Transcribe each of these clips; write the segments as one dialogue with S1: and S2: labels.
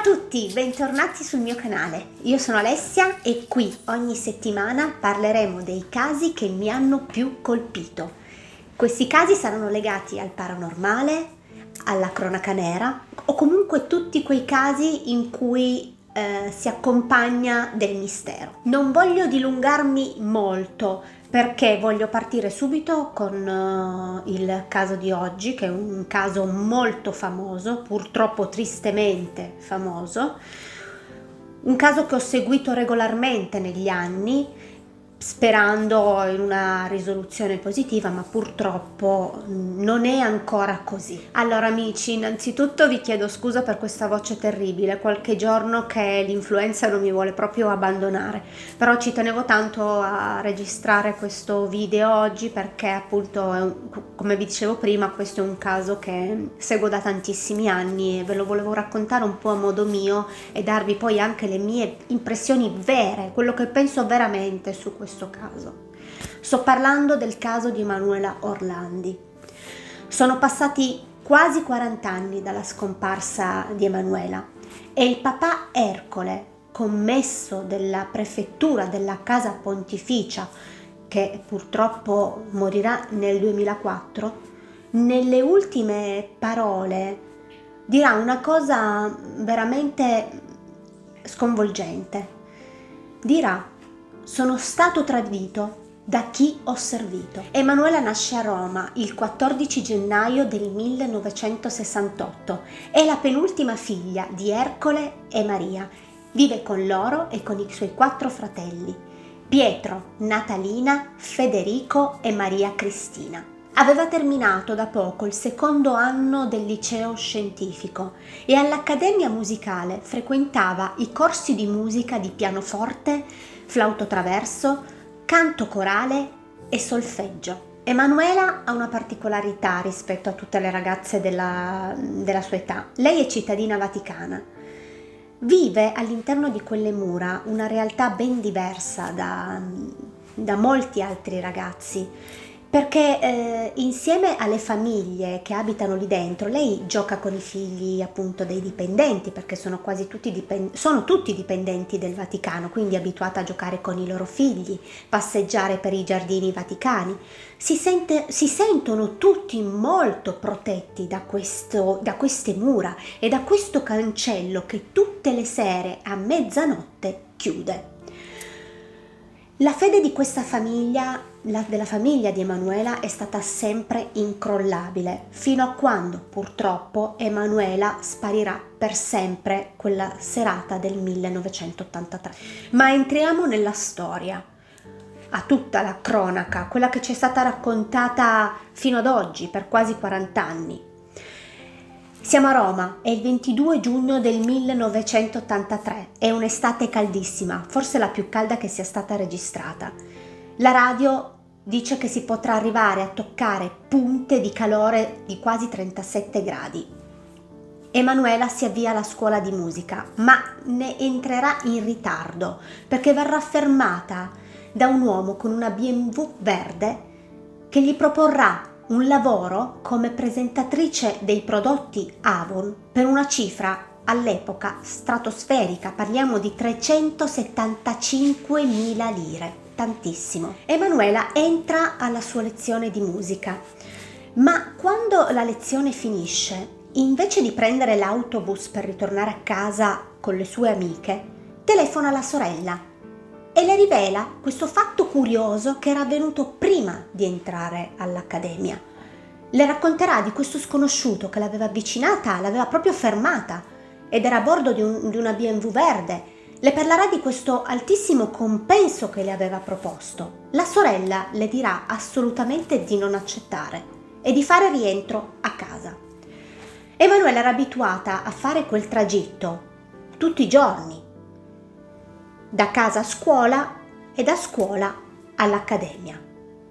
S1: Ciao a tutti, bentornati sul mio canale. Io sono Alessia e qui ogni settimana parleremo dei casi che mi hanno più colpito. Questi casi saranno legati al paranormale, alla cronaca nera o comunque tutti quei casi in cui si accompagna del mistero. Non voglio dilungarmi molto perché voglio partire subito con il caso di oggi, che è un caso molto famoso, purtroppo tristemente famoso, un caso che ho seguito regolarmente negli anni, sperando in una risoluzione positiva, ma purtroppo non è ancora così. Allora amici, innanzitutto vi chiedo scusa per questa voce terribile, qualche giorno che l'influenza non mi vuole proprio abbandonare, però ci tenevo tanto a registrare questo video oggi perché appunto, come vi dicevo prima, questo è un caso che seguo da tantissimi anni e ve lo volevo raccontare un po' a modo mio e darvi poi anche le mie impressioni vere, quello che penso veramente su questo caso. Sto parlando del caso di Emanuela Orlandi. Sono passati quasi 40 anni dalla scomparsa di Emanuela e il papà Ercole, commesso della prefettura della Casa Pontificia, che purtroppo morirà nel 2004, nelle ultime parole dirà una cosa veramente sconvolgente. Dirà: sono stato tradito da chi ho servito. Emanuela nasce a Roma il 14 gennaio del 1968. È la penultima figlia di Ercole e Maria. Vive con loro e con i suoi 4 fratelli: Pietro, Natalina, Federico e Maria Cristina. Aveva terminato da poco il secondo anno del liceo scientifico e all'Accademia Musicale frequentava i corsi di musica di pianoforte, flauto traverso, canto corale e solfeggio. Emanuela ha una particolarità rispetto a tutte le ragazze della sua età. Lei è cittadina vaticana. Vive all'interno di quelle mura una realtà ben diversa da molti altri ragazzi, perché insieme alle famiglie che abitano lì dentro, lei gioca con i figli appunto dei dipendenti, perché sono quasi tutti dipendenti del Vaticano, quindi abituata a giocare con i loro figli, passeggiare per i giardini vaticani. Si sentono tutti molto protetti da queste mura e da questo cancello che tutte le sere a mezzanotte chiude. La fede di questa famiglia, della famiglia di Emanuela, è stata sempre incrollabile, fino a quando purtroppo Emanuela sparirà per sempre quella serata del 1983. Ma entriamo nella storia, a tutta la cronaca, quella che ci è stata raccontata fino ad oggi per quasi 40 anni. Siamo a Roma, è il 22 giugno del 1983, è un'estate caldissima, forse la più calda che sia stata registrata. La radio dice che si potrà arrivare a toccare punte di calore di quasi 37 gradi. Emanuela si avvia alla scuola di musica, ma ne entrerà in ritardo perché verrà fermata da un uomo con una BMW verde che gli proporrà un lavoro come presentatrice dei prodotti Avon per una cifra all'epoca stratosferica, parliamo di 375.000 lire, tantissimo. Emanuela entra alla sua lezione di musica, ma quando la lezione finisce, invece di prendere l'autobus per ritornare a casa con le sue amiche, telefona alla sorella e le rivela questo fatto curioso che era avvenuto prima di entrare all'accademia. Le racconterà di questo sconosciuto che l'aveva avvicinata, l'aveva proprio fermata ed era a bordo di una BMW verde. Le parlerà di questo altissimo compenso che le aveva proposto. La sorella le dirà assolutamente di non accettare e di fare rientro a casa. Emanuela era abituata a fare quel tragitto tutti i giorni, da casa a scuola e da scuola all'accademia.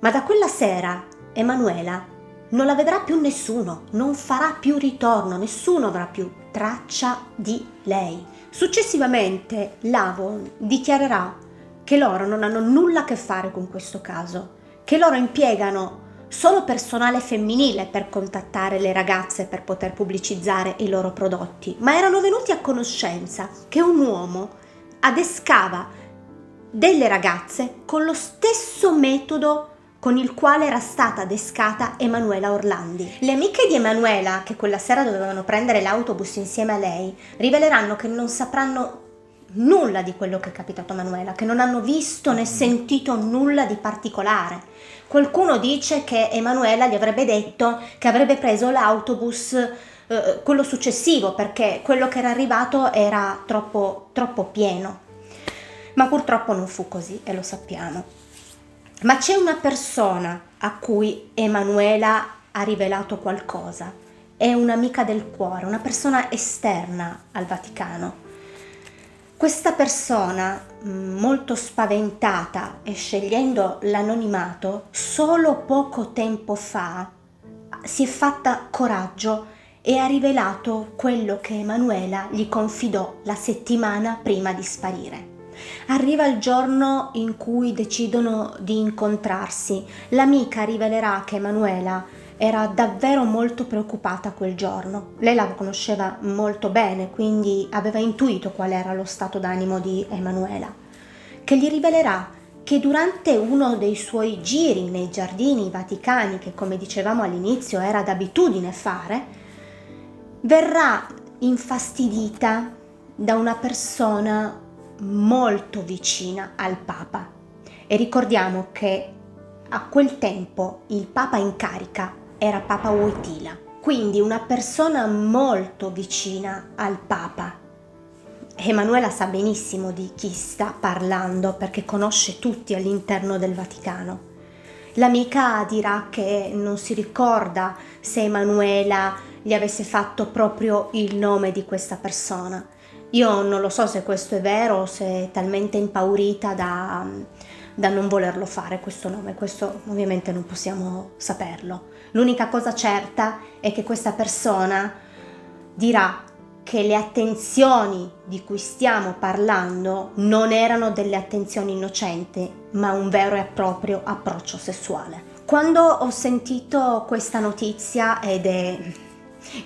S1: Ma da quella sera Emanuela non la vedrà più nessuno, non farà più ritorno, nessuno avrà più traccia di lei. Successivamente l'Avon dichiarerà che loro non hanno nulla a che fare con questo caso, che loro impiegano solo personale femminile per contattare le ragazze per poter pubblicizzare i loro prodotti, ma erano venuti a conoscenza che un uomo adescava delle ragazze con lo stesso metodo con il quale era stata adescata Emanuela Orlandi. Le amiche di Emanuela, che quella sera dovevano prendere l'autobus insieme a lei, riveleranno che non sapranno nulla di quello che è capitato a Emanuela, che non hanno visto né sentito nulla di particolare. Qualcuno dice che Emanuela gli avrebbe detto che avrebbe preso l'autobus quello successivo, perché quello che era arrivato era troppo pieno. Ma purtroppo non fu così, e lo sappiamo. Ma c'è una persona a cui Emanuela ha rivelato qualcosa. È un'amica del cuore, una persona esterna al Vaticano. Questa persona, molto spaventata e scegliendo l'anonimato, solo poco tempo fa si è fatta coraggio e ha rivelato quello che Emanuela gli confidò la settimana prima di sparire. Arriva il giorno in cui decidono di incontrarsi. L'amica rivelerà che Emanuela era davvero molto preoccupata quel giorno. Lei la conosceva molto bene, quindi aveva intuito qual era lo stato d'animo di Emanuela, che gli rivelerà che durante uno dei suoi giri nei giardini vaticani, che come dicevamo all'inizio era d'abitudine fare, verrà infastidita da una persona molto vicina al Papa. E ricordiamo che a quel tempo il Papa in carica era Papa Wojtyla, quindi una persona molto vicina al Papa. Emanuela sa benissimo di chi sta parlando perché conosce tutti all'interno del Vaticano. L'amica dirà che non si ricorda se Emanuela gli avesse fatto proprio il nome di questa persona. Io non lo so se questo è vero o se è talmente impaurita da non volerlo fare questo nome. Questo ovviamente non possiamo saperlo. L'unica cosa certa è che questa persona dirà che le attenzioni di cui stiamo parlando non erano delle attenzioni innocenti, ma un vero e proprio approccio sessuale. Quando ho sentito questa notizia, ed è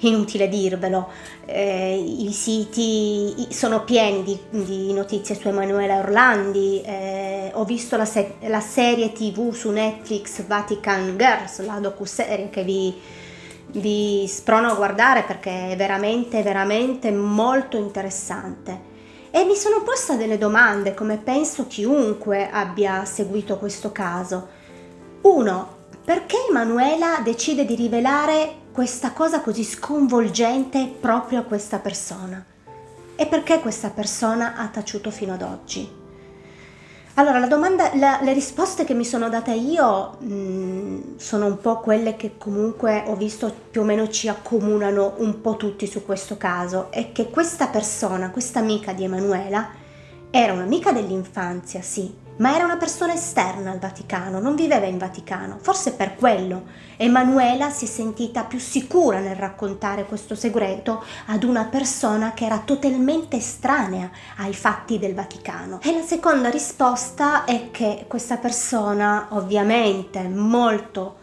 S1: inutile dirvelo, i siti sono pieni di notizie su Emanuela Orlandi, ho visto la serie TV su Netflix Vatican Girls, la docuserie che vi sprono a guardare perché è veramente molto interessante. E mi sono posta delle domande, come penso chiunque abbia seguito questo caso. 1. Perché Emanuela decide di rivelare questa cosa così sconvolgente proprio a questa persona? E perché questa persona ha taciuto fino ad oggi? Allora, le risposte che mi sono data io sono un po' quelle che comunque ho visto più o meno ci accomunano un po' tutti su questo caso, è che questa persona, questa amica di Emanuela, era un'amica dell'infanzia, sì, ma era una persona esterna al Vaticano, non viveva in Vaticano. Forse per quello Emanuela si è sentita più sicura nel raccontare questo segreto ad una persona che era totalmente estranea ai fatti del Vaticano. E la seconda risposta è che questa persona, ovviamente molto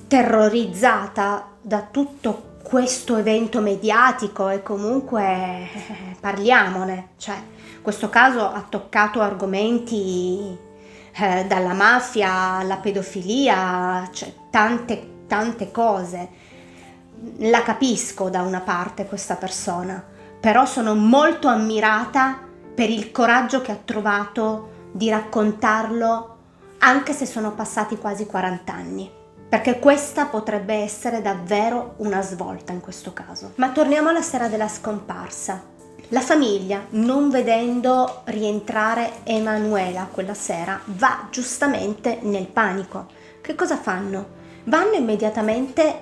S1: terrorizzata da tutto questo evento mediatico, e comunque parliamone, cioè questo caso ha toccato argomenti dalla mafia alla pedofilia, cioè tante cose. La capisco da una parte questa persona, però sono molto ammirata per il coraggio che ha trovato di raccontarlo, anche se sono passati quasi 40 anni. Perché questa potrebbe essere davvero una svolta in questo caso. Ma torniamo alla sera della scomparsa. La famiglia, non vedendo rientrare Emanuela quella sera, va giustamente nel panico. Che cosa fanno? Vanno immediatamente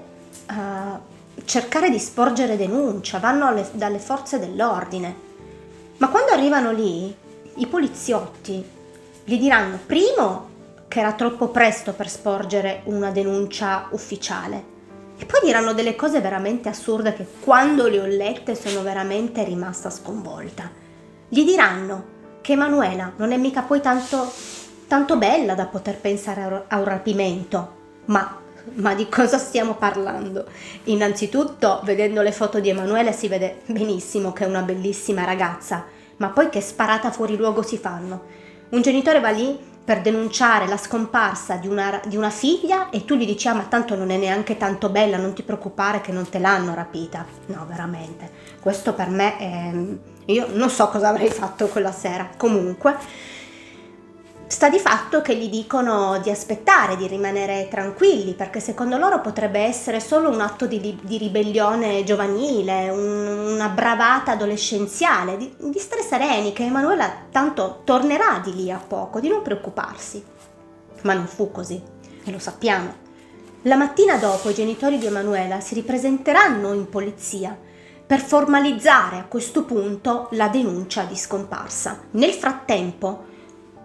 S1: a cercare di sporgere denuncia, vanno dalle forze dell'ordine. Ma quando arrivano lì, i poliziotti gli diranno primo che era troppo presto per sporgere una denuncia ufficiale. E poi diranno delle cose veramente assurde che quando le ho lette sono veramente rimasta sconvolta. Gli diranno che Emanuela non è mica poi tanto bella da poter pensare a un rapimento, ma Ma di cosa stiamo parlando? Innanzitutto, vedendo le foto di Emanuela si vede benissimo che è una bellissima ragazza, ma poi che sparata fuori luogo si fanno? Un genitore va lì per denunciare la scomparsa di una figlia e tu gli dici: ah, ma tanto non è neanche tanto bella, non ti preoccupare che non te l'hanno rapita. No, veramente, questo per me è... io non so cosa avrei fatto quella sera. Comunque sta di fatto che gli dicono di aspettare, di rimanere tranquilli, perché secondo loro potrebbe essere solo un atto di ribellione giovanile, una bravata adolescenziale, di stare sereni, che Emanuela tanto tornerà di lì a poco, di non preoccuparsi. Ma non fu così, e lo sappiamo. La mattina dopo i genitori di Emanuela si ripresenteranno in polizia per formalizzare a questo punto la denuncia di scomparsa. Nel frattempo,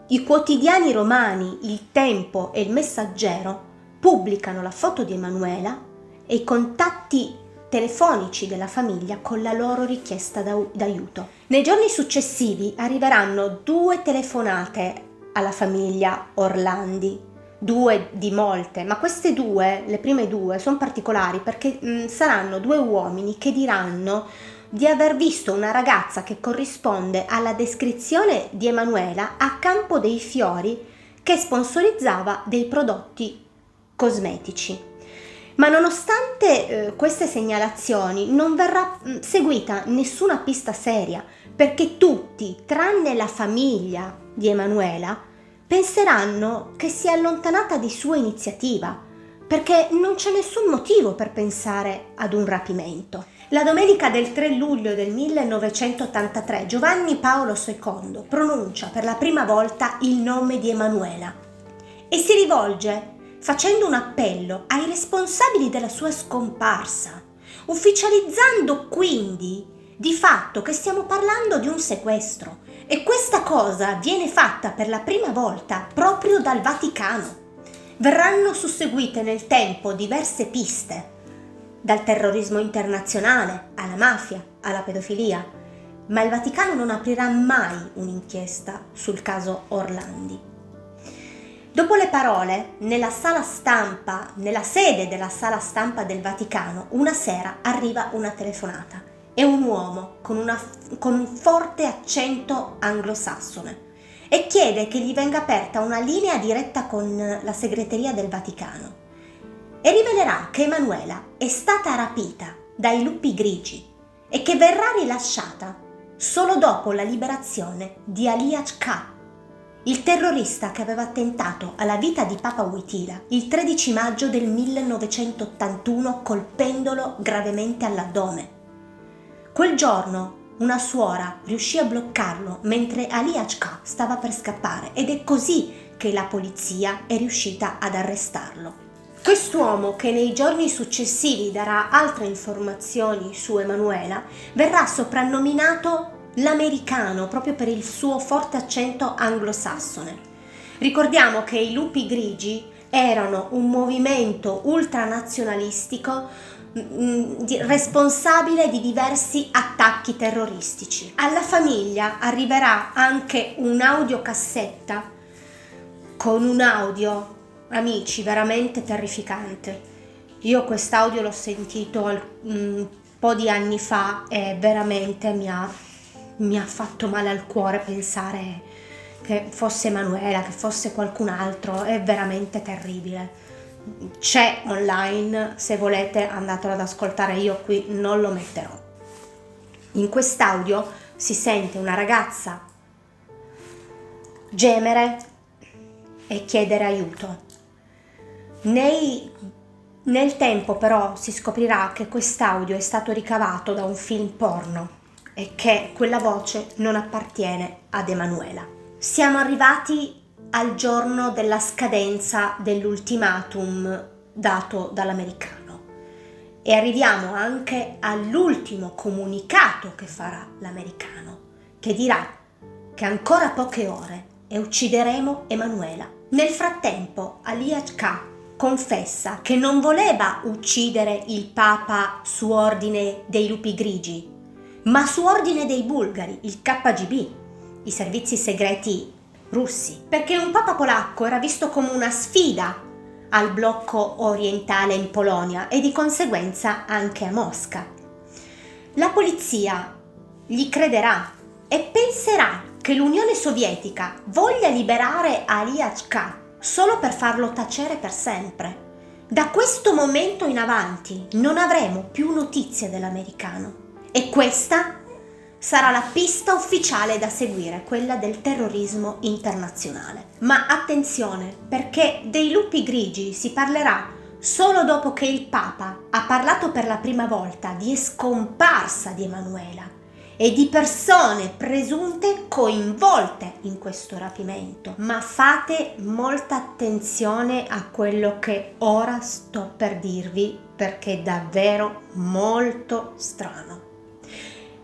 S1: i quotidiani romani Il Tempo e Il Messaggero pubblicano la foto di Emanuela e i contatti telefonici della famiglia con la loro richiesta d'aiuto. Nei giorni successivi arriveranno 2 telefonate alla famiglia Orlandi, 2 di molte, ma queste 2, le prime 2, sono particolari perché saranno 2 uomini che diranno di aver visto una ragazza che corrisponde alla descrizione di Emanuela a Campo dei Fiori che sponsorizzava dei prodotti cosmetici. Ma nonostante queste segnalazioni non verrà seguita nessuna pista seria, perché tutti, tranne la famiglia di Emanuela, penseranno che sia allontanata di sua iniziativa, perché non c'è nessun motivo per pensare ad un rapimento. La domenica del 3 luglio del 1983 Giovanni Paolo II pronuncia per la prima volta il nome di Emanuela e si rivolge facendo un appello ai responsabili della sua scomparsa, ufficializzando quindi di fatto che stiamo parlando di un sequestro, e questa cosa viene fatta per la prima volta proprio dal Vaticano. Verranno susseguite nel tempo diverse piste, dal terrorismo internazionale alla mafia, alla pedofilia, ma il Vaticano non aprirà mai un'inchiesta sul caso Orlandi. Dopo le parole, nella sede della sala stampa del Vaticano, una sera arriva una telefonata e un uomo con un forte accento anglosassone e chiede che gli venga aperta una linea diretta con la segreteria del Vaticano. E rivelerà che Emanuela è stata rapita dai lupi grigi e che verrà rilasciata solo dopo la liberazione di Aliaj K., il terrorista che aveva attentato alla vita di Papa Wojtyla il 13 maggio del 1981 colpendolo gravemente all'addome. Quel giorno una suora riuscì a bloccarlo mentre Aliaj K. stava per scappare ed è così che la polizia è riuscita ad arrestarlo. Quest'uomo, che nei giorni successivi darà altre informazioni su Emanuela, verrà soprannominato l'americano proprio per il suo forte accento anglosassone. Ricordiamo che i lupi grigi erano un movimento ultranazionalistico responsabile di diversi attacchi terroristici. Alla famiglia arriverà anche un'audiocassetta con un audio, amici, veramente terrificante. Io quest'audio l'ho sentito un po' di anni fa e veramente mi ha fatto male al cuore pensare che fosse Emanuela, che fosse qualcun altro. È veramente terribile. C'è online, se volete andatelo ad ascoltare, io qui non lo metterò. In quest'audio si sente una ragazza gemere e chiedere aiuto. Nel tempo però si scoprirà che quest'audio è stato ricavato da un film porno e che quella voce non appartiene ad Emanuela. Siamo arrivati al giorno della scadenza dell'ultimatum dato dall'americano e arriviamo anche all'ultimo comunicato che farà l'americano, che dirà che ancora poche ore e uccideremo Emanuela. Nel frattempo Aliaj K. confessa che non voleva uccidere il Papa su ordine dei lupi grigi, ma su ordine dei bulgari, il KGB, i servizi segreti russi, perché un Papa polacco era visto come una sfida al blocco orientale in Polonia e di conseguenza anche a Mosca. La polizia gli crederà e penserà che l'Unione Sovietica voglia liberare Ali Akbar solo per farlo tacere per sempre. Da questo momento in avanti non avremo più notizie dell'americano e questa sarà la pista ufficiale da seguire, quella del terrorismo internazionale. Ma attenzione, perché dei lupi grigi si parlerà solo dopo che il Papa ha parlato per la prima volta di scomparsa di Emanuela e di persone presunte coinvolte in questo rapimento. Ma fate molta attenzione a quello che ora sto per dirvi, perché è davvero molto strano.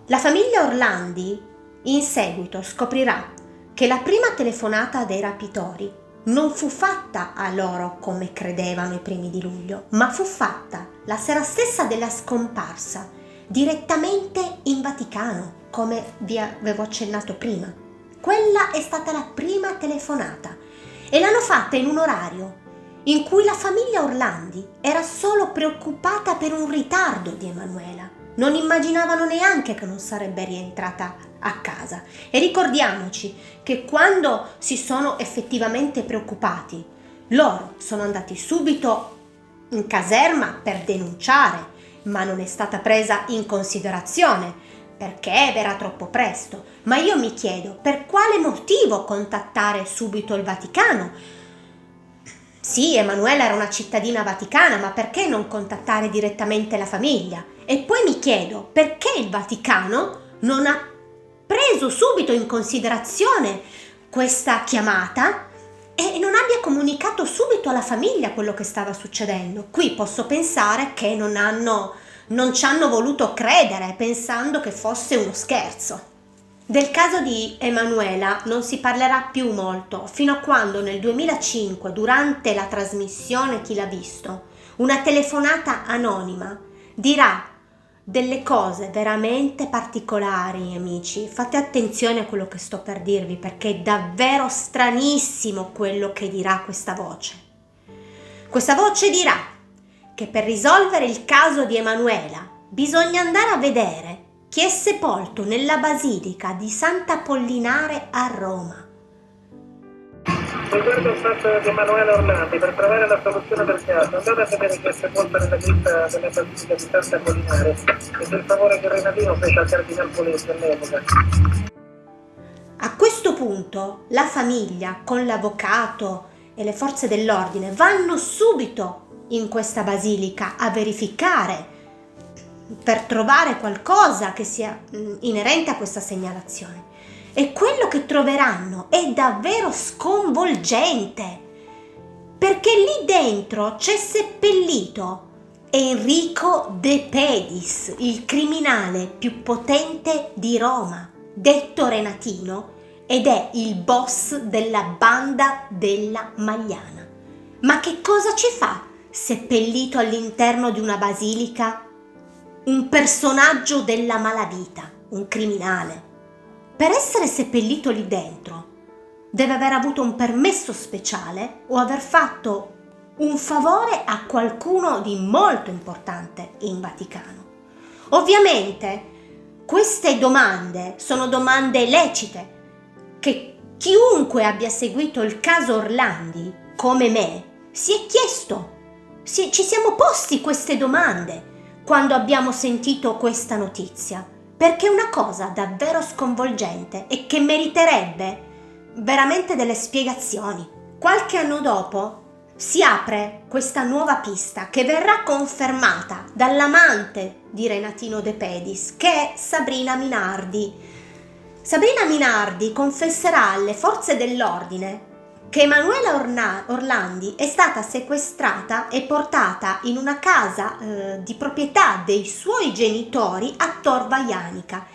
S1: La famiglia Orlandi in seguito scoprirà che la prima telefonata dei rapitori non fu fatta a loro come credevano i primi di luglio, ma fu fatta la sera stessa della scomparsa, direttamente in Vaticano, come vi avevo accennato prima. Quella è stata la prima telefonata e l'hanno fatta in un orario in cui la famiglia Orlandi era solo preoccupata per un ritardo di Emanuela. Non immaginavano neanche che non sarebbe rientrata a casa. E ricordiamoci che quando si sono effettivamente preoccupati, loro sono andati subito in caserma per denunciare, ma non è stata presa in considerazione perché era troppo presto. Ma io mi chiedo per quale motivo contattare subito il Vaticano? Sì, Emanuela era una cittadina vaticana, ma perché non contattare direttamente la famiglia? E poi mi chiedo perché il Vaticano non ha preso subito in considerazione questa chiamata e non abbia comunicato subito alla famiglia quello che stava succedendo. Qui posso pensare che non ci hanno voluto credere, pensando che fosse uno scherzo. Del caso di Emanuela non si parlerà più molto, fino a quando nel 2005, durante la trasmissione Chi l'ha visto, una telefonata anonima dirà delle cose veramente particolari, amici. Fate attenzione a quello che sto per dirvi, perché è davvero stranissimo quello che dirà questa voce. Questa voce dirà che per risolvere il caso di Emanuela bisogna andare a vedere chi è sepolto nella basilica di Sant'Apollinare a Roma.
S2: Riguardo il fatto di Emanuela Orlandi, per trovare la soluzione del caso, andate a vedere chi è sepolto nella cripta della basilica di Sant'Apollinare e del favore che Renatino fece al Cardinal Polesi all'epoca.
S1: A questo punto la famiglia con l'avvocato e le forze dell'ordine vanno subito in questa basilica a verificare per trovare qualcosa che sia inerente a questa segnalazione. E quello che troveranno è davvero sconvolgente, perché lì dentro c'è seppellito Enrico De Pedis, il criminale più potente di Roma, detto Renatino, ed è il boss della banda della Magliana. Ma che cosa ci fa seppellito all'interno di una basilica un personaggio della malavita, un criminale? Per essere seppellito lì dentro deve aver avuto un permesso speciale o aver fatto un favore a qualcuno di molto importante in Vaticano. Ovviamente queste domande sono domande lecite che chiunque abbia seguito il caso Orlandi come me si è chiesto. Ci siamo posti queste domande quando abbiamo sentito questa notizia, perché è una cosa davvero sconvolgente e che meriterebbe veramente delle spiegazioni. Qualche anno dopo si apre questa nuova pista che verrà confermata dall'amante di Renatino De Pedis, che è Sabrina Minardi. Sabrina Minardi confesserà alle forze dell'ordine che Emanuela Orlandi è stata sequestrata e portata in una casa di proprietà dei suoi genitori a Tor Vaianica,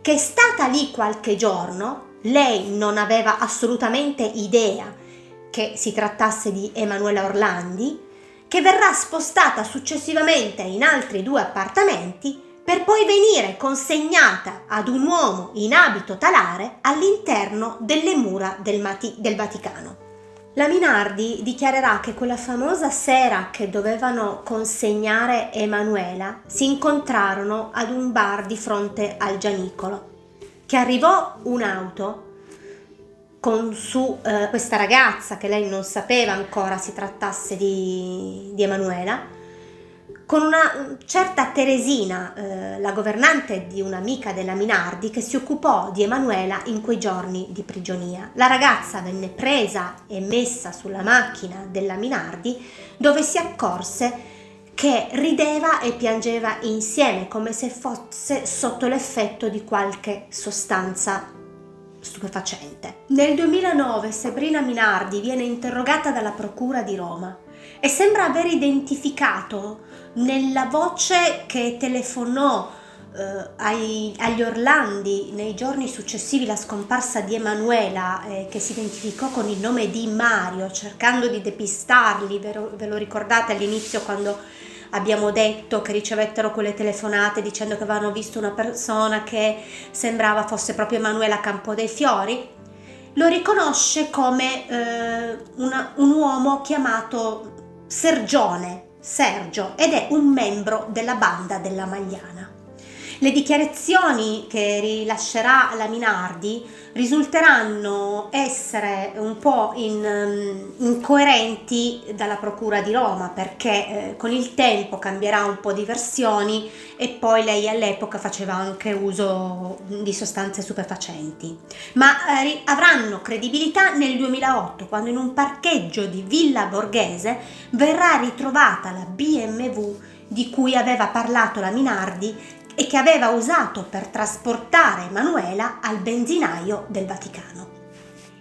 S1: che è stata lì qualche giorno. Lei non aveva assolutamente idea che si trattasse di Emanuela Orlandi, che verrà spostata successivamente in altri 2 appartamenti per poi venire consegnata ad un uomo in abito talare all'interno delle mura del Vaticano. La Minardi dichiarerà che quella famosa sera che dovevano consegnare Emanuela si incontrarono ad un bar di fronte al Gianicolo, che arrivò un'auto con su questa ragazza che lei non sapeva ancora si trattasse di Emanuela, con una certa Teresina, la governante di un'amica della Minardi che si occupò di Emanuela in quei giorni di prigionia. La ragazza venne presa e messa sulla macchina della Minardi, dove si accorse che rideva e piangeva insieme, come se fosse sotto l'effetto di qualche sostanza stupefacente. Nel 2009 Sabrina Minardi viene interrogata dalla Procura di Roma e sembra aver identificato nella voce che telefonò agli Orlandi nei giorni successivi alla scomparsa di Emanuela, che si identificò con il nome di Mario, cercando di depistarli. Ve lo ricordate all'inizio quando abbiamo detto che ricevettero quelle telefonate dicendo che avevano visto una persona che sembrava fosse proprio Emanuela Campo dei Fiori? Lo riconosce come un uomo chiamato Sergio, ed è un membro della banda della Magliana. Le dichiarazioni che rilascerà la Minardi risulteranno essere un po' incoerenti dalla Procura di Roma, perché con il tempo cambierà un po' di versioni e poi lei all'epoca faceva anche uso di sostanze stupefacenti. Ma avranno credibilità nel 2008, quando in un parcheggio di Villa Borghese verrà ritrovata la BMW di cui aveva parlato la Minardi e che aveva usato per trasportare Emanuela al benzinaio del Vaticano.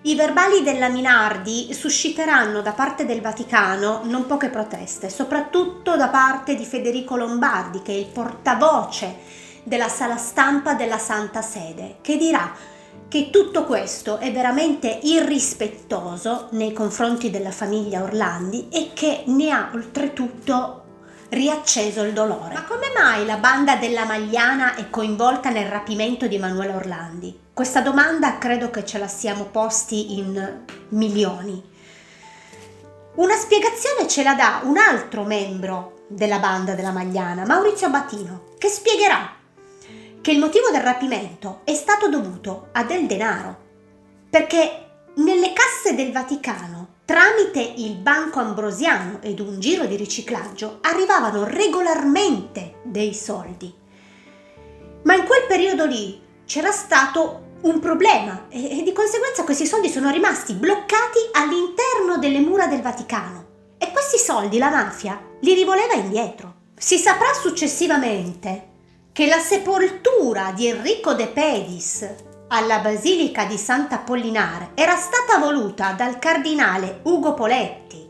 S1: I verbali della Minardi susciteranno da parte del Vaticano non poche proteste, soprattutto da parte di Federico Lombardi, che è il portavoce della sala stampa della Santa Sede, che dirà che tutto questo è veramente irrispettoso nei confronti della famiglia Orlandi e che ne ha oltretutto riacceso il dolore. Ma come mai la banda della Magliana è coinvolta nel rapimento di Emanuela Orlandi? Questa domanda credo che ce la siamo posti in milioni. Una spiegazione ce la dà un altro membro della banda della Magliana, Maurizio Abatino, che spiegherà che il motivo del rapimento è stato dovuto a del denaro, perché nelle casse del Vaticano, tramite il Banco Ambrosiano ed un giro di riciclaggio, arrivavano regolarmente dei soldi. Ma in quel periodo lì c'era stato un problema e di conseguenza questi soldi sono rimasti bloccati all'interno delle mura del Vaticano e questi soldi la mafia li rivoleva indietro. Si saprà successivamente che la sepoltura di Enrico De Pedis alla Basilica di Sant'Apollinare era stata voluta dal cardinale Ugo Poletti,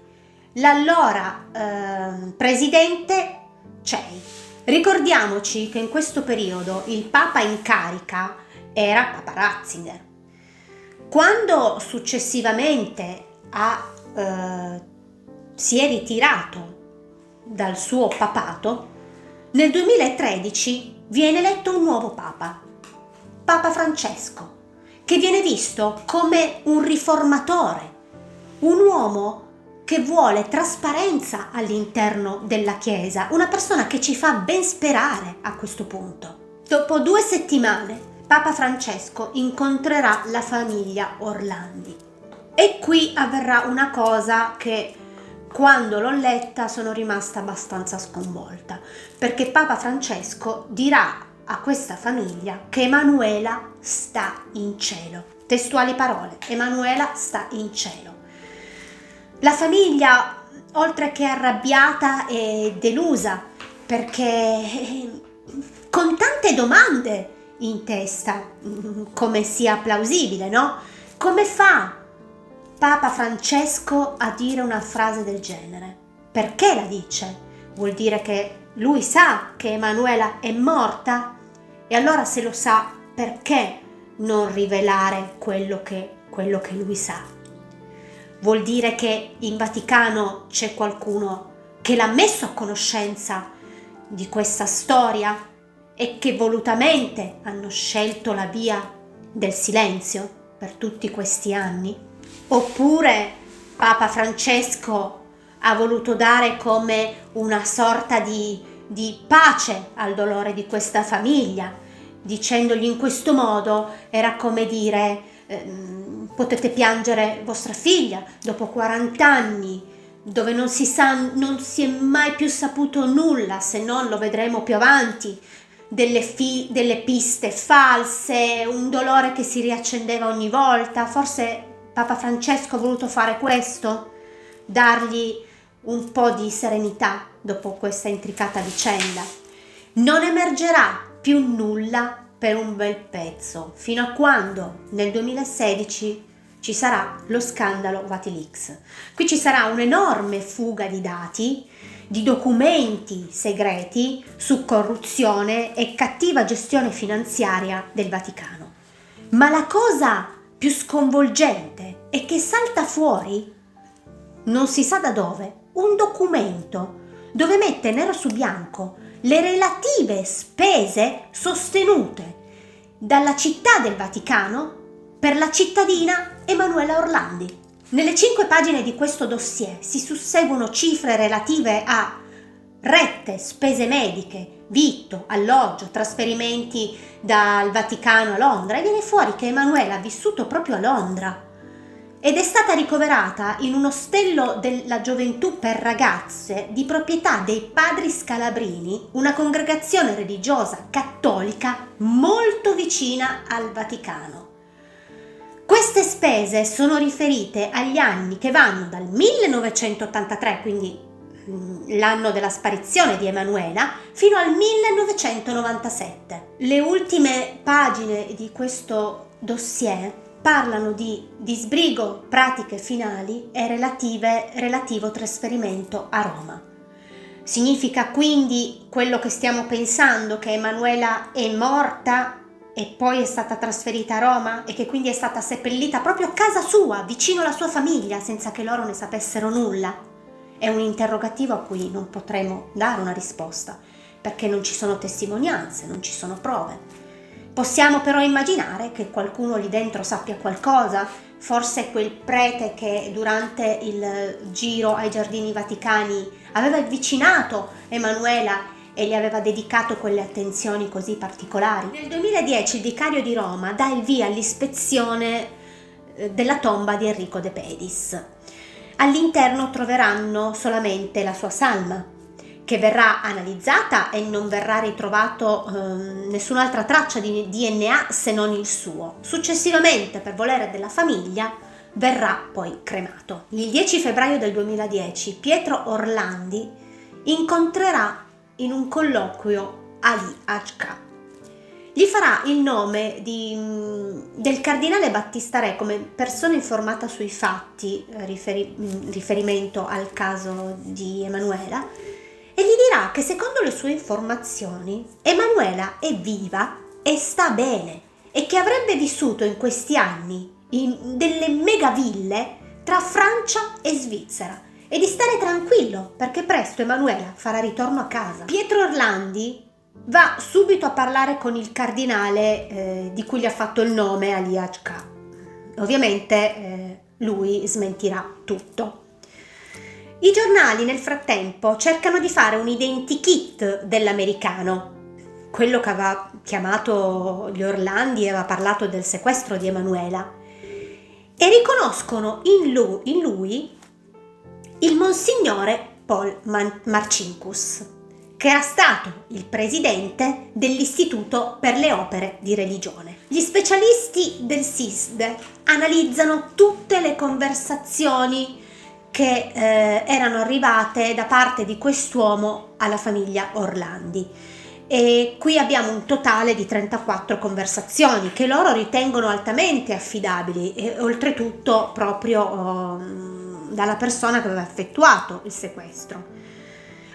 S1: l'allora presidente CEI. Ricordiamoci che in questo periodo il papa in carica era Papa Ratzinger. Quando successivamente si è ritirato dal suo papato, nel 2013 viene eletto un nuovo papa, Papa Francesco, che viene visto come un riformatore, un uomo che vuole trasparenza all'interno della Chiesa, una persona che ci fa ben sperare a questo punto. Dopo 2 settimane, Papa Francesco incontrerà la famiglia Orlandi. E qui avverrà una cosa che, quando l'ho letta, sono rimasta abbastanza sconvolta, perché Papa Francesco dirà a questa famiglia che Emanuela sta in cielo. Testuali parole: Emanuela sta in cielo. La famiglia, oltre che arrabbiata e delusa, perché con tante domande in testa, come sia plausibile, no? Come fa Papa Francesco a dire una frase del genere? Perché la dice? Vuol dire che lui sa che Emanuela è morta? E allora, se lo sa, perché non rivelare quello che lui sa? Vuol dire che in Vaticano c'è qualcuno che l'ha messo a conoscenza di questa storia e che volutamente hanno scelto la via del silenzio per tutti questi anni? Oppure Papa Francesco ha voluto dare come una sorta di pace al dolore di questa famiglia, dicendogli in questo modo, era come dire potete piangere vostra figlia dopo 40 anni, dove non si è mai più saputo nulla, se non lo vedremo più avanti, delle piste false, un dolore che si riaccendeva ogni volta. Forse Papa Francesco ha voluto fare questo, dargli un po' di serenità dopo questa intricata vicenda. Non emergerà più nulla per un bel pezzo, fino a quando nel 2016 ci sarà lo scandalo Vatilix. Qui ci sarà un'enorme fuga di dati, di documenti segreti su corruzione e cattiva gestione finanziaria del Vaticano. Ma la cosa più sconvolgente è che salta fuori, non si sa da dove, un documento dove mette nero su bianco le relative spese sostenute dalla città del Vaticano per la cittadina Emanuela Orlandi. Nelle 5 pagine di questo dossier si susseguono cifre relative a rette, spese mediche, vitto, alloggio, trasferimenti dal Vaticano a Londra, e viene fuori che Emanuela ha vissuto proprio a Londra ed è stata ricoverata in un ostello della gioventù per ragazze di proprietà dei Padri Scalabrini, una congregazione religiosa cattolica molto vicina al Vaticano. Queste spese sono riferite agli anni che vanno dal 1983, quindi l'anno della sparizione di Emanuela, fino al 1997. Le ultime pagine di questo dossier parlano di disbrigo, pratiche finali e relativo trasferimento a Roma. Significa quindi quello che stiamo pensando, che Emanuela è morta e poi è stata trasferita a Roma e che quindi è stata seppellita proprio a casa sua, vicino alla sua famiglia, senza che loro ne sapessero nulla? È un interrogativo a cui non potremo dare una risposta, perché non ci sono testimonianze, non ci sono prove. Possiamo però immaginare che qualcuno lì dentro sappia qualcosa, forse quel prete che durante il giro ai Giardini Vaticani aveva avvicinato Emanuela e gli aveva dedicato quelle attenzioni così particolari. Nel 2010 il vicario di Roma dà il via all'ispezione della tomba di Enrico De Pedis. All'interno troveranno solamente la sua salma, che verrà analizzata e non verrà ritrovato nessun'altra traccia di DNA se non il suo. Successivamente, per volere della famiglia, verrà poi cremato. Il 10 febbraio del 2010 Pietro Orlandi incontrerà in un colloquio Ali Hk. Gli farà il nome del cardinale Battista Re come persona informata sui fatti, riferimento al caso di Emanuela, e gli dirà che secondo le sue informazioni Emanuela è viva e sta bene e che avrebbe vissuto in questi anni in delle megaville tra Francia e Svizzera e di stare tranquillo perché presto Emanuela farà ritorno a casa. Pietro Orlandi va subito a parlare con il cardinale di cui gli ha fatto il nome, Ali Hk. Ovviamente lui smentirà tutto. I giornali nel frattempo cercano di fare un identikit dell'americano, quello che aveva chiamato gli Orlandi e aveva parlato del sequestro di Emanuela, e riconoscono in lui il monsignore Paul Marcinkus, che era stato il presidente dell'Istituto per le opere di religione. Gli specialisti del SISD analizzano tutte le conversazioni che erano arrivate da parte di quest'uomo alla famiglia Orlandi. E qui abbiamo un totale di 34 conversazioni che loro ritengono altamente affidabili e oltretutto proprio dalla persona che aveva effettuato il sequestro.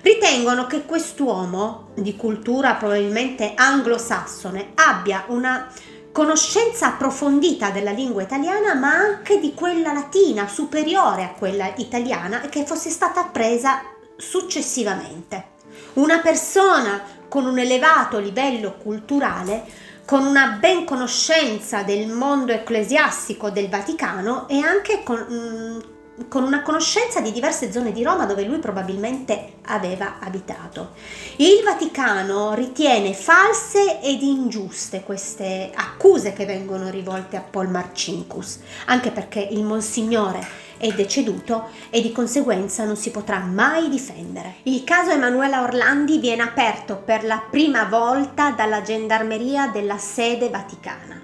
S1: Ritengono che quest'uomo di cultura probabilmente anglosassone abbia una conoscenza approfondita della lingua italiana, ma anche di quella latina, superiore a quella italiana, e che fosse stata appresa successivamente. Una persona con un elevato livello culturale, con una ben conoscenza del mondo ecclesiastico del Vaticano e anche con con una conoscenza di diverse zone di Roma dove lui probabilmente aveva abitato. Il Vaticano ritiene false ed ingiuste queste accuse che vengono rivolte a Paul Marcinkus, anche perché il Monsignore è deceduto e di conseguenza non si potrà mai difendere. Il caso Emanuela Orlandi viene aperto per la prima volta dalla Gendarmeria della sede vaticana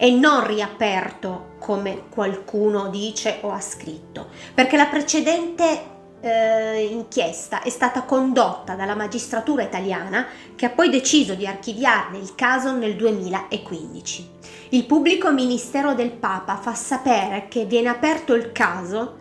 S1: e non riaperto come qualcuno dice o ha scritto, perché la precedente inchiesta è stata condotta dalla magistratura italiana, che ha poi deciso di archiviarne il caso nel 2015. Il pubblico ministero del Papa fa sapere che viene aperto il caso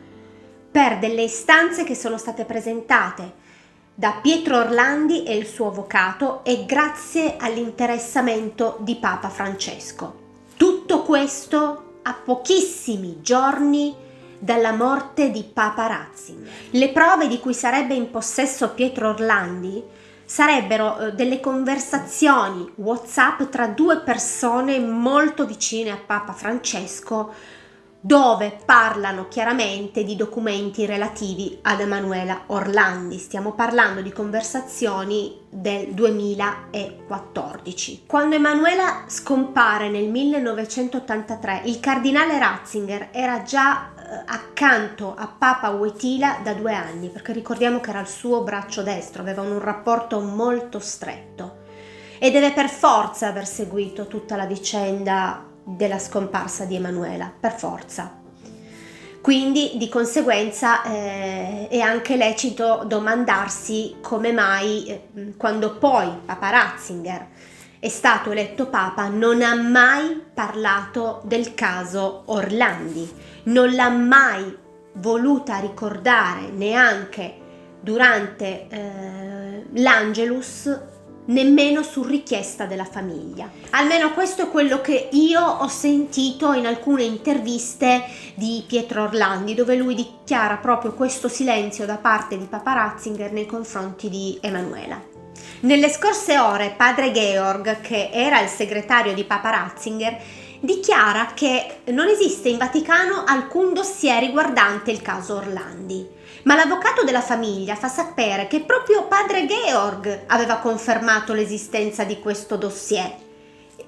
S1: per delle istanze che sono state presentate da Pietro Orlandi e il suo avvocato e grazie all'interessamento di Papa Francesco. Tutto questo a pochissimi giorni dalla morte di Papa Ratzinger. Le prove di cui sarebbe in possesso Pietro Orlandi sarebbero delle conversazioni WhatsApp tra due persone molto vicine a Papa Francesco, dove parlano chiaramente di documenti relativi ad Emanuela Orlandi. Stiamo parlando di conversazioni del 2014. Quando Emanuela scompare nel 1983, il cardinale Ratzinger era già accanto a Papa Wojtyla da 2 anni, perché ricordiamo che era il suo braccio destro, avevano un rapporto molto stretto e deve per forza aver seguito tutta la vicenda della scomparsa di Emanuela, per forza. Quindi di conseguenza è anche lecito domandarsi come mai quando poi Papa Ratzinger è stato eletto Papa non ha mai parlato del caso Orlandi, non l'ha mai voluta ricordare neanche durante l'Angelus, nemmeno su richiesta della famiglia. Almeno questo è quello che io ho sentito in alcune interviste di Pietro Orlandi, dove lui dichiara proprio questo silenzio da parte di Papa Ratzinger nei confronti di Emanuela. Nelle scorse ore padre Georg, che era il segretario di Papa Ratzinger, dichiara che non esiste in Vaticano alcun dossier riguardante il caso Orlandi, ma l'avvocato della famiglia fa sapere che proprio padre Georg aveva confermato l'esistenza di questo dossier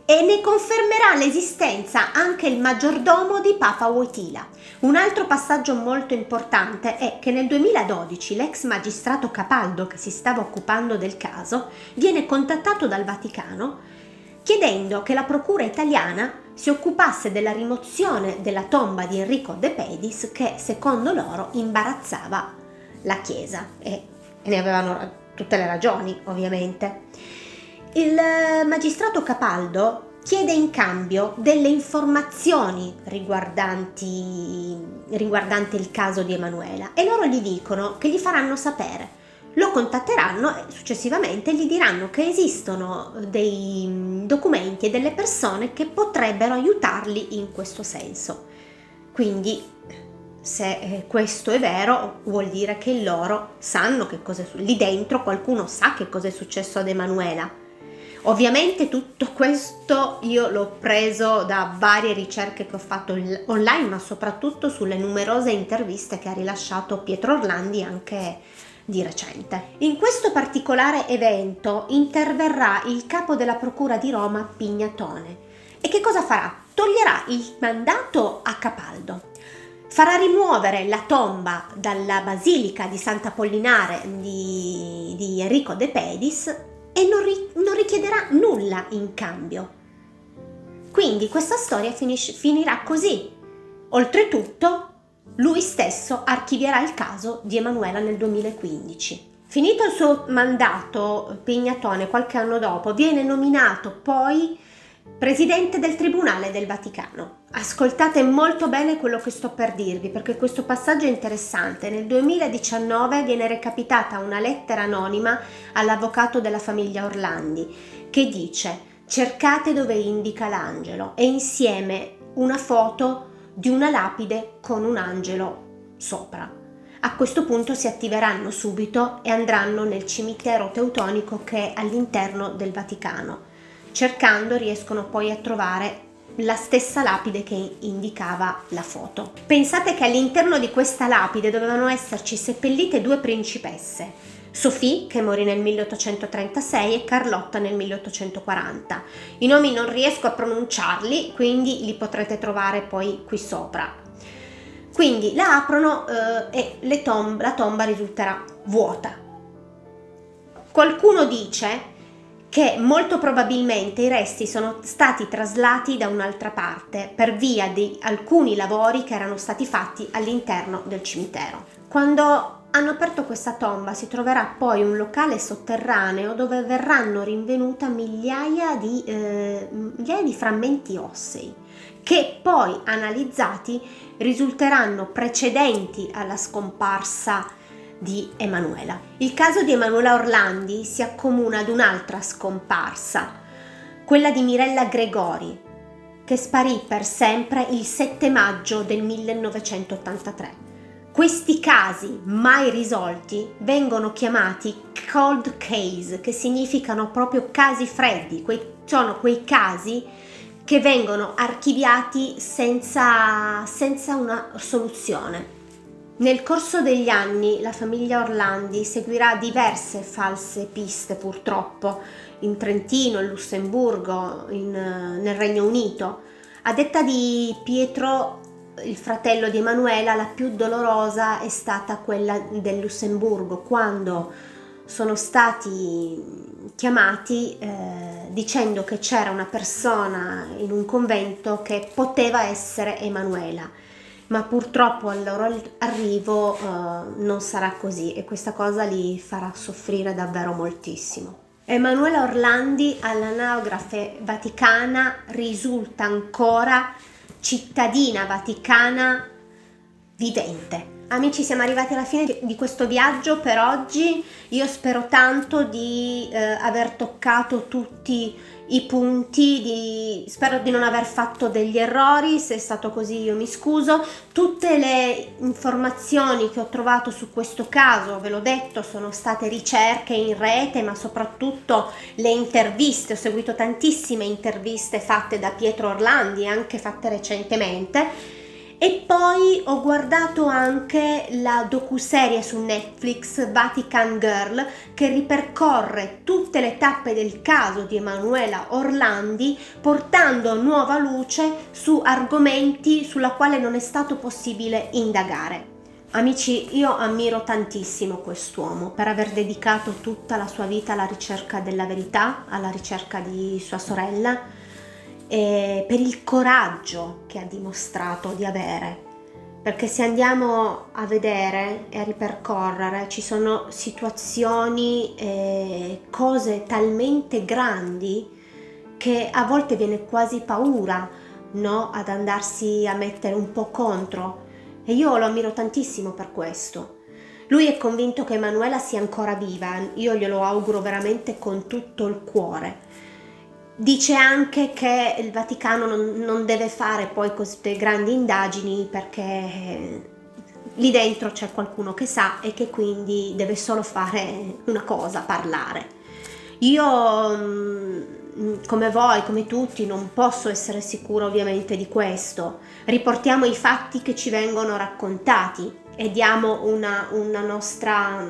S1: e ne confermerà l'esistenza anche il maggiordomo di Papa Wojtyla. Un altro passaggio molto importante è che nel 2012 l'ex magistrato Capaldo, che si stava occupando del caso, viene contattato dal Vaticano chiedendo che la procura italiana si occupasse della rimozione della tomba di Enrico De Pedis, che secondo loro imbarazzava la Chiesa, e ne avevano tutte le ragioni, ovviamente. Il magistrato Capaldo chiede in cambio delle informazioni riguardanti il caso di Emanuela e loro gli dicono che gli faranno sapere. Lo contatteranno e successivamente gli diranno che esistono dei documenti e delle persone che potrebbero aiutarli in questo senso. Quindi, se questo è vero, vuol dire che loro sanno che cosa lì dentro qualcuno sa che cosa è successo ad Emanuela. Ovviamente tutto questo io l'ho preso da varie ricerche che ho fatto online, ma soprattutto sulle numerose interviste che ha rilasciato Pietro Orlandi anche di recente. In questo particolare evento interverrà il capo della Procura di Roma Pignatone. E che cosa farà? Toglierà il mandato a Capaldo, farà rimuovere la tomba dalla Basilica di Sant'Apollinare di Enrico De Pedis e non richiederà nulla in cambio. Quindi questa storia finirà così. Oltretutto, lui stesso archivierà il caso di Emanuela nel 2015. Finito il suo mandato, Pignatone qualche anno dopo viene nominato poi presidente del Tribunale del Vaticano. Ascoltate molto bene quello che sto per dirvi, perché questo passaggio è interessante. Nel 2019 viene recapitata una lettera anonima all'avvocato della famiglia Orlandi che dice: cercate dove indica l'angelo, e insieme una foto di una lapide con un angelo sopra. A questo punto si attiveranno subito e andranno nel cimitero teutonico che è all'interno del Vaticano. Cercando riescono poi a trovare la stessa lapide che indicava la foto. Pensate che all'interno di questa lapide dovevano esserci seppellite 2 principesse, Sophie, che morì nel 1836, e Carlotta nel 1840. I nomi non riesco a pronunciarli, quindi li potrete trovare poi qui sopra. Quindi la aprono e la tomba risulterà vuota. Qualcuno dice che molto probabilmente i resti sono stati traslati da un'altra parte per via di alcuni lavori che erano stati fatti all'interno del cimitero. Quando hanno aperto questa tomba si troverà poi un locale sotterraneo dove verranno rinvenuta migliaia di frammenti ossei che poi analizzati risulteranno precedenti alla scomparsa di Emanuela. Il caso di Emanuela Orlandi si accomuna ad un'altra scomparsa, quella di Mirella Gregori, che sparì per sempre il 7 maggio del 1983. Questi casi mai risolti vengono chiamati cold case, che significano proprio casi freddi, sono quei casi che vengono archiviati senza una soluzione. Nel corso degli anni la famiglia Orlandi seguirà diverse false piste, purtroppo, in Trentino, in Lussemburgo, nel Regno Unito. A detta di Pietro, il fratello di Emanuela, la più dolorosa è stata quella del Lussemburgo, quando sono stati chiamati dicendo che c'era una persona in un convento che poteva essere Emanuela, ma purtroppo al loro arrivo non sarà così, e questa cosa li farà soffrire davvero moltissimo. Emanuela Orlandi all'anagrafe vaticana risulta ancora cittadina vaticana vivente. Amici, siamo arrivati alla fine di questo viaggio per oggi. Io spero tanto di aver toccato tutti i punti, spero di non aver fatto degli errori. Se è stato così io mi scuso. Tutte le informazioni che ho trovato su questo caso, ve l'ho detto, sono state ricerche in rete, ma soprattutto le interviste. Ho seguito tantissime interviste fatte da Pietro Orlandi, anche fatte recentemente. E poi ho guardato anche la docuserie su Netflix Vatican Girl, che ripercorre tutte le tappe del caso di Emanuela Orlandi, portando nuova luce su argomenti sulla quale non è stato possibile indagare. Amici, io ammiro tantissimo quest'uomo per aver dedicato tutta la sua vita alla ricerca della verità, alla ricerca di sua sorella, e per il coraggio che ha dimostrato di avere, perché se andiamo a vedere e a ripercorrere ci sono situazioni e cose talmente grandi che a volte viene quasi paura, no, ad andarsi a mettere un po' contro, e io lo ammiro tantissimo per questo. Lui è convinto che Emanuela sia ancora viva, io glielo auguro veramente con tutto il cuore. Dice anche che il Vaticano non deve fare poi queste grandi indagini perché lì dentro c'è qualcuno che sa e che quindi deve solo fare una cosa, parlare. Io, come voi, come tutti, non posso essere sicura ovviamente di questo. Riportiamo i fatti che ci vengono raccontati e diamo una nostra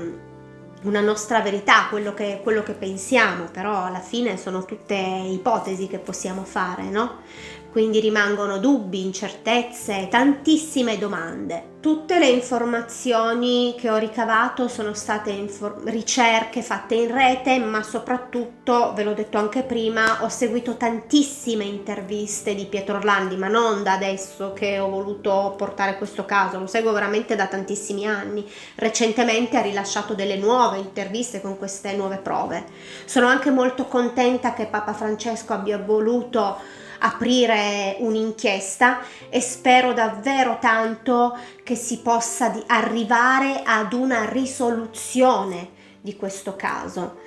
S1: verità, quello che pensiamo, però alla fine sono tutte ipotesi che possiamo fare, no? Quindi rimangono dubbi, incertezze, tantissime domande. Tutte le informazioni che ho ricavato sono state ricerche fatte in rete, ma soprattutto, ve l'ho detto anche prima, ho seguito tantissime interviste di Pietro Orlandi, ma non da adesso che ho voluto portare questo caso, lo seguo veramente da tantissimi anni. Recentemente ha rilasciato delle nuove interviste con queste nuove prove. Sono anche molto contenta che Papa Francesco abbia voluto aprire un'inchiesta e spero davvero tanto che si possa arrivare ad una risoluzione di questo caso.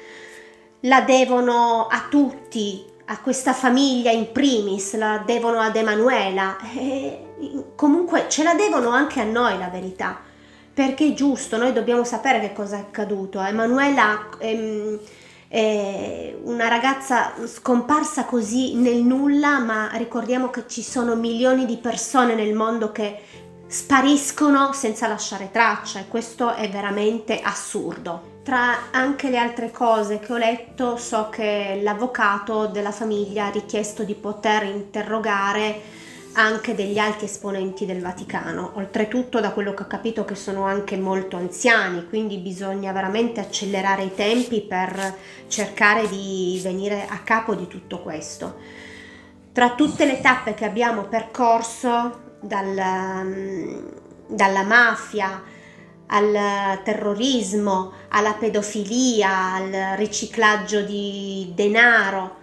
S1: La devono a tutti, a questa famiglia in primis, la devono ad Emanuela e comunque ce la devono anche a noi, la verità, perché è giusto, noi dobbiamo sapere che cosa è accaduto. Emanuela una ragazza scomparsa così nel nulla, ma ricordiamo che ci sono milioni di persone nel mondo che spariscono senza lasciare traccia e questo è veramente assurdo. Tra anche le altre cose che ho letto, so che l'avvocato della famiglia ha richiesto di poter interrogare anche degli alti esponenti del Vaticano, oltretutto da quello che ho capito che sono anche molto anziani, quindi bisogna veramente accelerare i tempi per cercare di venire a capo di tutto questo. Tra tutte le tappe che abbiamo percorso, dalla mafia al terrorismo, alla pedofilia, al riciclaggio di denaro,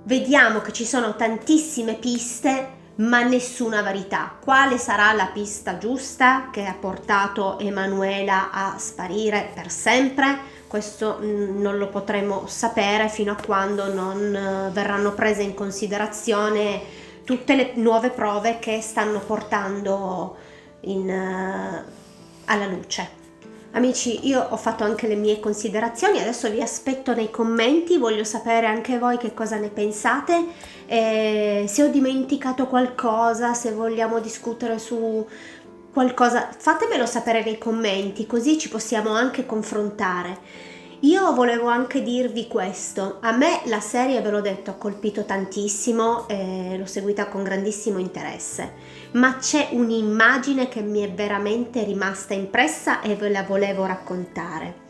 S1: vediamo che ci sono tantissime piste ma nessuna verità. Quale sarà la pista giusta che ha portato Emanuela a sparire per sempre? Questo non lo potremo sapere fino a quando non verranno prese in considerazione tutte le nuove prove che stanno portando alla luce. Amici, io ho fatto anche le mie considerazioni, adesso vi aspetto nei commenti, voglio sapere anche voi che cosa ne pensate, se ho dimenticato qualcosa, se vogliamo discutere su qualcosa, fatemelo sapere nei commenti, così ci possiamo anche confrontare. Io volevo anche dirvi questo, a me la serie, ve l'ho detto, ha colpito tantissimo, l'ho seguita con grandissimo interesse, ma c'è un'immagine che mi è veramente rimasta impressa e ve la volevo raccontare.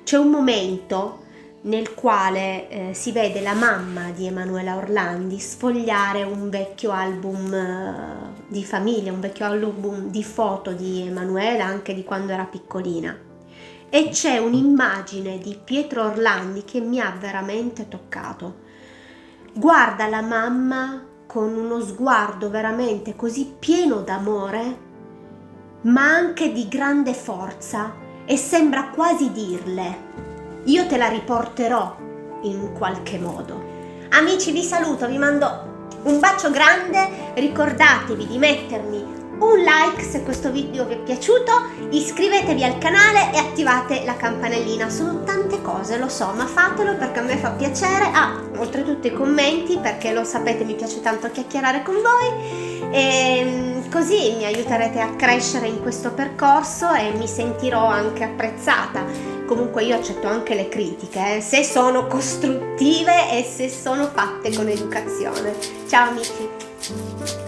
S1: C'è un momento nel quale si vede la mamma di Emanuela Orlandi sfogliare un vecchio album di famiglia, un vecchio album di foto di Emanuela anche di quando era piccolina. E c'è un'immagine di Pietro Orlandi che mi ha veramente toccato. Guarda la mamma con uno sguardo veramente così pieno d'amore, ma anche di grande forza, e sembra quasi dirle: io te la riporterò in qualche modo. Amici, vi saluto, vi mando un bacio grande, ricordatevi di mettermi un like se questo video vi è piaciuto, iscrivetevi al canale e attivate la campanellina. Sono tante cose, lo so, ma fatelo perché a me fa piacere. Oltretutto i commenti, perché lo sapete, mi piace tanto chiacchierare con voi e così mi aiuterete a crescere in questo percorso e mi sentirò anche apprezzata. Comunque io accetto anche le critiche, se sono costruttive e se sono fatte con educazione. Ciao amici!